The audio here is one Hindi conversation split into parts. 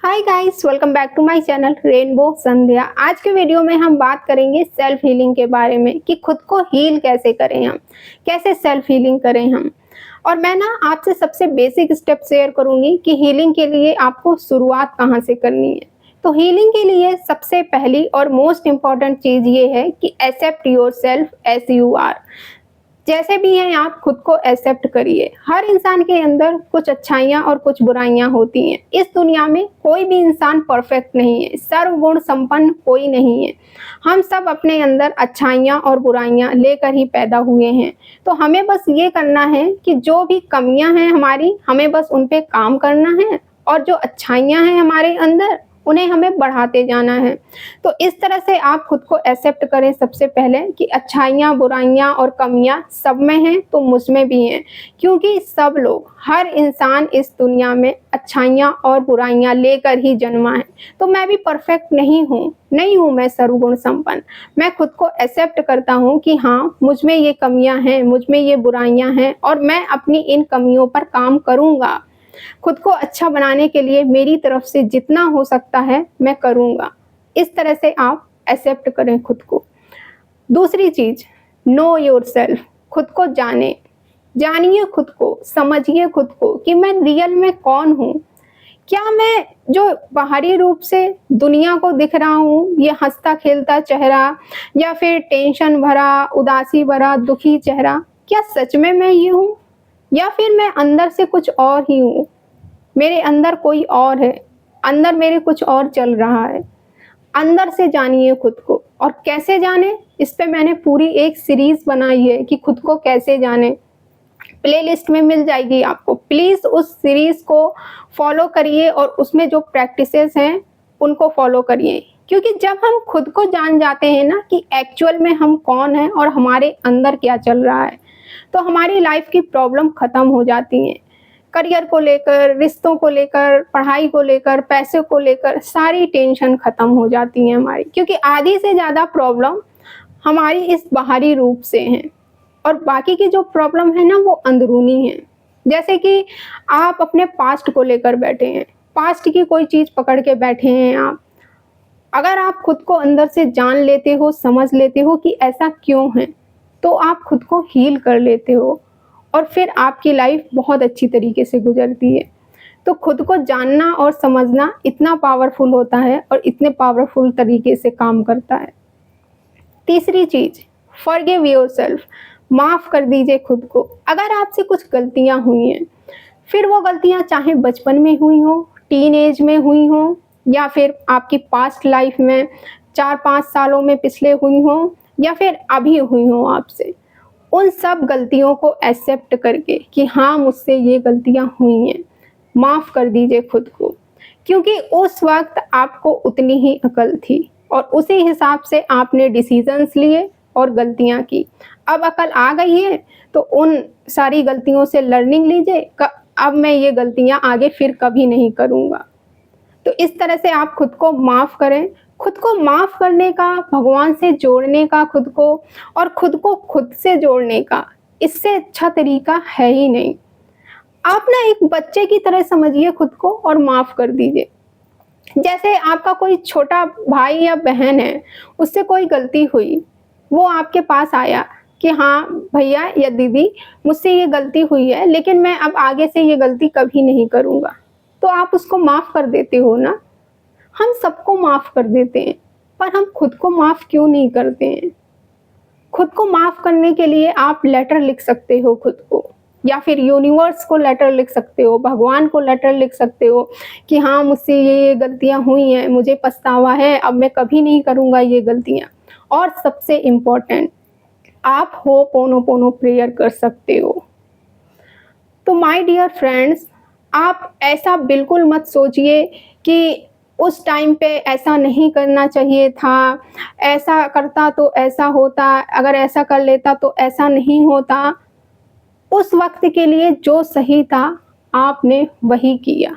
Hi guys, welcome back to my channel rainbow Sandhya. आज के वीडियो में हम बात करेंगे सेल्फ हीलिंग के बारे में कि खुद को हील कैसे करें हम, कैसे सेल्फ हीलिंग करें हम। और मैं ना आपसे सबसे बेसिक स्टेप शेयर करूंगी कि हीलिंग के लिए आपको शुरुआत कहाँ से करनी है। तो हीलिंग के लिए सबसे पहली और मोस्ट इम्पॉर्टेंट चीज़ ये है कि accept yourself as you are. जैसे भी हैं आप खुद को एक्सेप्ट करिए। हर इंसान के अंदर कुछ अच्छाइयाँ और कुछ बुराइयाँ होती हैं। इस दुनिया में कोई भी इंसान परफेक्ट नहीं है, सर्वगुण संपन्न कोई नहीं है। हम सब अपने अंदर अच्छाइयाँ और बुराइयाँ लेकर ही पैदा हुए हैं। तो हमें बस ये करना है कि जो भी कमियाँ हैं हमारी, हमें बस उन पे काम करना है और जो अच्छाइयाँ हैं हमारे अंदर उन्हें हमें बढ़ाते जाना है। तो इस तरह से आप खुद को एक्सेप्ट करें सबसे पहले कि अच्छाइयाँ, बुराइयाँ और कमियाँ सब में हैं तो मुझ में भी हैं, क्योंकि सब लोग, हर इंसान इस दुनिया में अच्छाइयाँ और बुराइयाँ लेकर ही जन्मा है। तो मैं भी परफेक्ट नहीं हूँ मैं सर्वगुण संपन्न। मैं खुद को एक्सेप्ट करता हूँ कि हाँ, मुझ में ये कमियाँ हैं, मुझ में ये बुराइयाँ हैं और मैं अपनी इन कमियों पर काम करूँगा। खुद को अच्छा बनाने के लिए मेरी तरफ से जितना हो सकता है मैं करूँगा। इस तरह से आप एक्सेप्ट करें खुद को। दूसरी चीज़, नो योरसेल्फ। खुद को जानिए खुद को, समझिए खुद को कि मैं रियल में कौन हूँ। क्या मैं जो बाहरी रूप से दुनिया को दिख रहा हूँ, ये हँसता खेलता चेहरा या फिर टेंशन भरा, उदासी भरा, दुखी चेहरा, क्या सच में मैं ये हूँ या फिर मैं अंदर से कुछ और ही हूँ? मेरे अंदर कोई और है, अंदर मेरे कुछ और चल रहा है। अंदर से जानिए खुद को। और कैसे जाने, इस पे मैंने पूरी एक सीरीज बनाई है कि खुद को कैसे जाने। प्लेलिस्ट में मिल जाएगी आपको। प्लीज़ उस सीरीज को फॉलो करिए और उसमें जो प्रैक्टिसेस हैं उनको फॉलो करिए, क्योंकि जब हम खुद को जान जाते हैं ना कि एक्चुअल में हम कौन हैं और हमारे अंदर क्या चल रहा है, तो हमारी लाइफ की प्रॉब्लम ख़त्म हो जाती हैं। करियर को लेकर, रिश्तों को लेकर, पढ़ाई को लेकर, पैसे को लेकर सारी टेंशन ख़त्म हो जाती है हमारी, क्योंकि आधी से ज़्यादा प्रॉब्लम हमारी इस बाहरी रूप से हैं और बाकी की जो प्रॉब्लम है ना वो अंदरूनी है। जैसे कि आप अपने पास्ट को लेकर बैठे हैं, पास्ट की कोई चीज़ पकड़ के बैठे हैं आप। अगर आप खुद को अंदर से जान लेते हो, समझ लेते हो कि ऐसा क्यों है, तो आप खुद को हील कर लेते हो और फिर आपकी लाइफ बहुत अच्छी तरीके से गुजरती है। तो खुद को जानना और समझना इतना पावरफुल होता है और इतने पावरफुल तरीके से काम करता है। तीसरी चीज़, फॉरगिव योरसेल्फ। माफ़ कर दीजिए खुद को। अगर आपसे कुछ गलतियाँ हुई हैं, फिर वो गलतियाँ चाहे बचपन में हुई हों, टीन एज में हुई हों या फिर आपकी पास्ट लाइफ में 4-5 सालों में पिछले हुई हों या फिर अभी हुई हों आपसे, उन सब गलतियों को एक्सेप्ट करके कि हाँ, मुझसे ये गलतियाँ हुई हैं, माफ़ कर दीजिए खुद को। क्योंकि उस वक़्त आपको उतनी ही अकल थी और उसी हिसाब से आपने डिसीज़न्स लिए और गलतियाँ की। अब अकल आ गई है तो उन सारी गलतियों से लर्निंग लीजिए, अब मैं ये गलतियाँ आगे फिर कभी नहीं करूँगा। तो इस तरह से आप खुद को माफ़ करें। खुद को माफ़ करने का, भगवान से जोड़ने का खुद को और खुद को खुद से जोड़ने का, इससे अच्छा तरीका है ही नहीं। आप ना एक बच्चे की तरह समझिए खुद को और माफ़ कर दीजिए। जैसे आपका कोई छोटा भाई या बहन है, उससे कोई गलती हुई, वो आपके पास आया कि हाँ भैया या दीदी, मुझसे ये गलती हुई है लेकिन मैं अब आगे से ये गलती कभी नहीं करूँगा, तो आप उसको माफ़ कर देते हो ना। हम सबको माफ़ कर देते हैं, पर हम खुद को माफ़ क्यों नहीं करते हैं? खुद को माफ़ करने के लिए आप लेटर लिख सकते हो खुद को, या फिर यूनिवर्स को लेटर लिख सकते हो, भगवान को लेटर लिख सकते हो कि हाँ, मुझसे ये गलतियाँ हुई हैं, मुझे पछतावा है, अब मैं कभी नहीं करूँगा ये गलतियाँ। और सबसे इम्पोर्टेंट, आप होपोनोपोनो प्रेयर कर सकते हो। तो माय डियर फ्रेंड्स, आप ऐसा बिल्कुल मत सोचिए कि उस टाइम पे ऐसा नहीं करना चाहिए था, ऐसा करता तो ऐसा होता, अगर ऐसा कर लेता तो ऐसा नहीं होता। उस वक़्त के लिए जो सही था, आपने वही किया।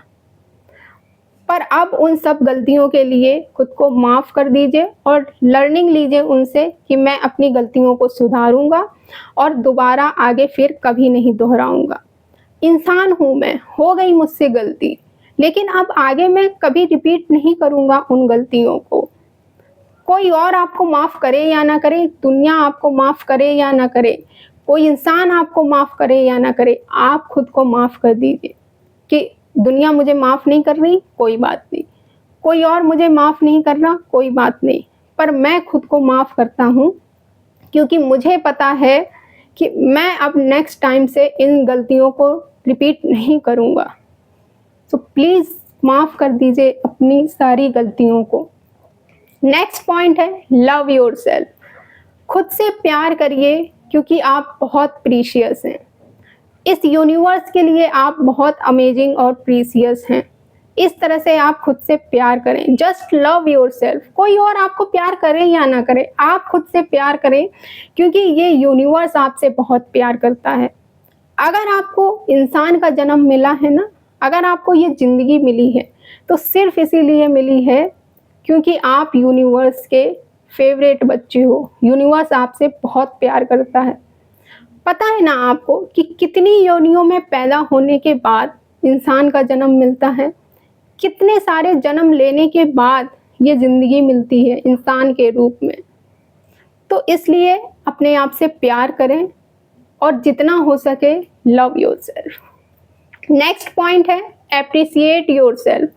पर अब उन सब गलतियों के लिए खुद को माफ़ कर दीजिए और लर्निंग लीजिए उनसे कि मैं अपनी गलतियों को सुधारूँगा और दोबारा आगे फिर कभी नहीं दोहराऊँगा। इंसान हूँ मैं, हो गई मुझसे गलती, लेकिन अब आगे मैं कभी रिपीट नहीं करूँगा उन गलतियों को। कोई और आपको माफ़ करे या ना करे, दुनिया आपको माफ़ करे या ना करे, कोई इंसान आपको माफ़ करे या ना करे, आप खुद को माफ़ कर दीजिए कि दुनिया मुझे माफ़ नहीं कर रही, कोई बात नहीं। कोई और मुझे माफ़ नहीं कर रहा, कोई बात नहीं। पर मैं खुद को माफ़ करता हूँ क्योंकि मुझे पता है कि मैं अब नेक्स्ट टाइम से इन गलतियों को रिपीट नहीं करूँगा। तो प्लीज़ माफ़ कर दीजिए अपनी सारी गलतियों को। नेक्स्ट पॉइंट है लव योरसेल्फ। खुद से प्यार करिए क्योंकि आप बहुत प्रीशियस हैं। इस यूनिवर्स के लिए आप बहुत अमेजिंग और प्रीशियस हैं। इस तरह से आप खुद से प्यार करें। Just love yourself. कोई और आपको प्यार करे या ना करे, आप खुद से प्यार करें क्योंकि ये यूनिवर्स आपसे बहुत प्यार करता है। अगर आपको इंसान का जन्म मिला है ना, अगर आपको ये ज़िंदगी मिली है तो सिर्फ इसीलिए मिली है क्योंकि आप यूनिवर्स के फेवरेट बच्चे हो। यूनिवर्स आपसे बहुत प्यार करता है। पता है ना आपको कि कितनी योनियों में पैदा होने के बाद इंसान का जन्म मिलता है, कितने सारे जन्म लेने के बाद ये ज़िंदगी मिलती है इंसान के रूप में। तो इसलिए अपने आप से प्यार करें और जितना हो सके लव योरसेल्फ। नेक्स्ट पॉइंट है एप्रिसिएट योरसेल्फ।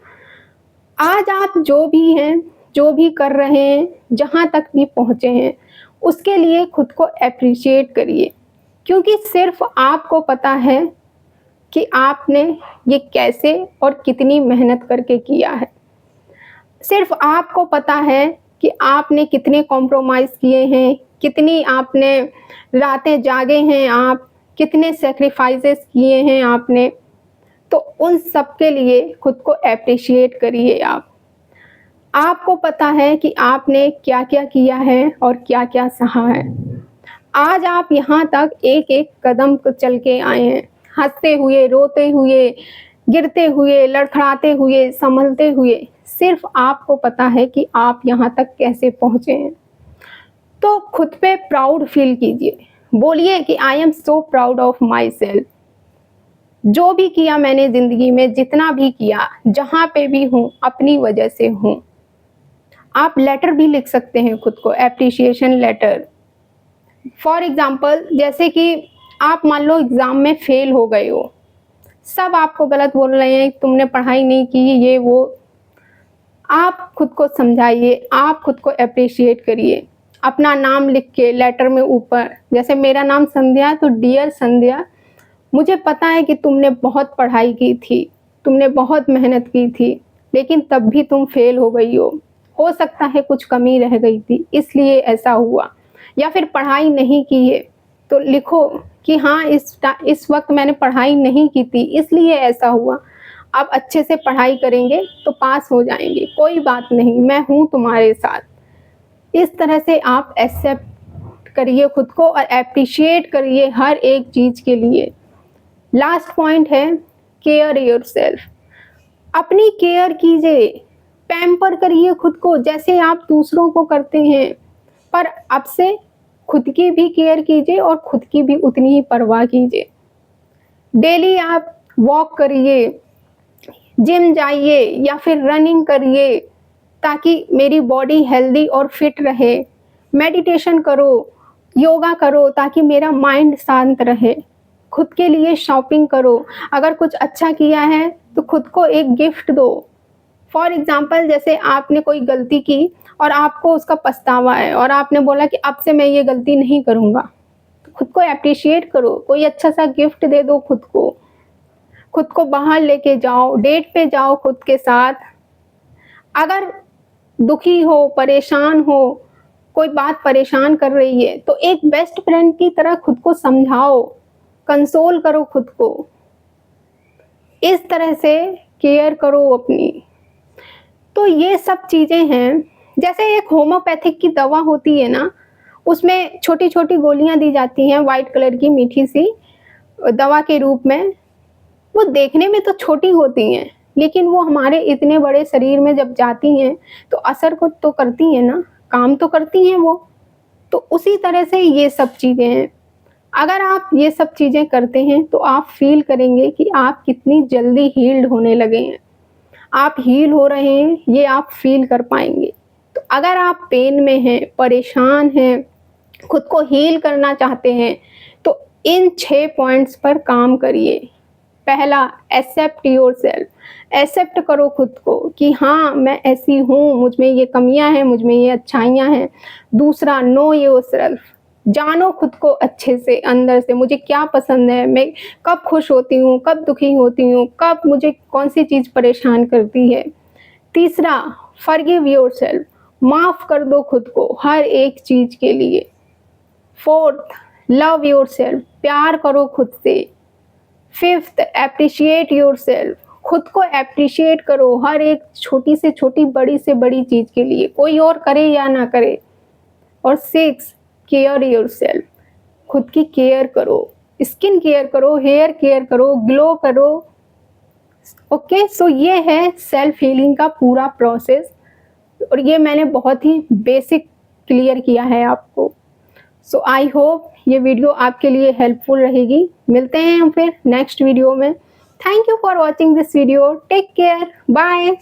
आज आप जो भी हैं, जो भी कर रहे हैं, जहाँ तक भी पहुँचे हैं, उसके लिए खुद को एप्रिशिएट करिए क्योंकि सिर्फ आपको पता है कि आपने ये कैसे और कितनी मेहनत करके किया है। सिर्फ आपको पता है कि आपने कितने कॉम्प्रोमाइज़ किए हैं, कितनी आपने रातें जागे हैं, आप कितने सैक्रिफाइसेस किए हैं आपने। तो उन सब के लिए खुद को एप्रिशिएट करिए आप। आपको पता है कि आपने क्या-क्या किया है और क्या-क्या सहा है। आज आप यहाँ तक एक-एक कदम चल के आए हैं, हँसते हुए, रोते हुए, गिरते हुए, लड़खड़ाते हुए, संभलते हुए। सिर्फ आपको पता है कि आप यहाँ तक कैसे पहुँचे हैं। तो खुद पे प्राउड फील कीजिए। बोलिए कि I am so proud of my self. जो भी किया मैंने ज़िंदगी में, जितना भी किया, जहाँ पे भी हूँ, अपनी वजह से हूँ। आप लेटर भी लिख सकते हैं खुद को, एप्रिशिएशन लेटर। फॉर एग्ज़ाम्पल जैसे कि आप मान लो एग्ज़ाम में फ़ेल हो गए हो, सब आपको गलत बोल रहे हैं, तुमने पढ़ाई नहीं की, ये वो। आप खुद को समझाइए, आप खुद को एप्रिशिएट करिए। अपना नाम लिख के लेटर में ऊपर, जैसे मेरा नाम संध्या, तो डियर संध्या, मुझे पता है कि तुमने बहुत पढ़ाई की थी, तुमने बहुत मेहनत की थी, लेकिन तब भी तुम फ़ेल हो गई हो सकता है कुछ कमी रह गई थी, इसलिए ऐसा हुआ। या फिर पढ़ाई नहीं की है, तो लिखो कि हाँ, इस वक़्त मैंने पढ़ाई नहीं की थी, इसलिए ऐसा हुआ। अब अच्छे से पढ़ाई करेंगे तो पास हो जाएँगे, कोई बात नहीं, मैं हूँ तुम्हारे साथ। इस तरह से आप एक्सेप्ट करिए खुद को और एप्रिशिएट करिए हर एक चीज़ के लिए। लास्ट पॉइंट है केयर योरसेल्फ। अपनी केयर कीजिए, पैम्पर करिए खुद को जैसे आप दूसरों को करते हैं, पर अब से खुद की भी केयर कीजिए और खुद की भी उतनी ही परवाह कीजिए। डेली आप वॉक करिए, जिम जाइए या फिर रनिंग करिए ताकि मेरी बॉडी हेल्दी और फिट रहे। मेडिटेशन करो, योगा करो ताकि मेरा माइंड शांत रहे। खुद के लिए शॉपिंग करो, अगर कुछ अच्छा किया है तो खुद को एक गिफ्ट दो। फॉर एग्ज़ाम्पल जैसे आपने कोई गलती की और आपको उसका पछतावा है और आपने बोला कि अब से मैं ये गलती नहीं करूँगा, तो खुद को एप्रिशिएट करो, कोई अच्छा सा गिफ्ट दे दो खुद को बाहर लेके जाओ, डेट पे जाओ खुद के साथ। अगर दुखी हो, परेशान हो, कोई बात परेशान कर रही है, तो एक बेस्ट फ्रेंड की तरह खुद को समझाओ, कंसोल करो खुद को। इस तरह से केयर करो अपनी। तो ये सब चीज़ें हैं। जैसे एक होम्योपैथिक की दवा होती है ना, उसमें छोटी-छोटी गोलियाँ दी जाती हैं व्हाइट कलर की मीठी सी दवा के रूप में। वो देखने में तो छोटी होती हैं, लेकिन वो हमारे इतने बड़े शरीर में जब जाती हैं, तो असर को तो करती हैं ना, काम तो करती हैं वो। तो उसी तरह से ये सब चीज़ें हैं। अगर आप ये सब चीज़ें करते हैं, तो आप फ़ील करेंगे कि आप कितनी जल्दी हील्ड होने लगे हैं। आप हील हो रहे हैं ये आप फील कर पाएंगे। तो अगर आप पेन में हैं, परेशान हैं, खुद को हील करना चाहते हैं, तो इन 6 पॉइंट्स पर काम करिए। पहला, एक्सेप्ट योरसेल्फ। एक्सेप्ट करो खुद को कि हाँ मैं ऐसी हूँ, मुझ में ये कमियां हैं, मुझ में ये अच्छाइयाँ हैं। दूसरा, नो योरसेल्फ। जानो खुद को अच्छे से, अंदर से मुझे क्या पसंद है, मैं कब खुश होती हूँ, कब दुखी होती हूँ, कब मुझे कौन सी चीज़ परेशान करती है। तीसरा, फॉरगिव योरसेल्फ। माफ़ कर दो खुद को हर एक चीज़ के लिए। Fourth, love yourself. प्यार करो खुद से। Fifth, appreciate yourself. खुद को एप्रिशिएट करो हर एक छोटी से छोटी, बड़ी से बड़ी चीज़ के लिए, कोई और करे या ना करे। और सिक्स, केयर योरसेल्फ। खुद की केयर करो, स्किन केयर करो, हेयर केयर करो, ग्लो करो। ओके, सो ये है सेल्फ हीलिंग का पूरा प्रोसेस, और ये मैंने बहुत ही बेसिक क्लियर किया है आपको। सो आई होप ये वीडियो आपके लिए हेल्पफुल रहेगी। मिलते हैं हम फिर नेक्स्ट वीडियो में। Thank you for watching this video. Take care, bye.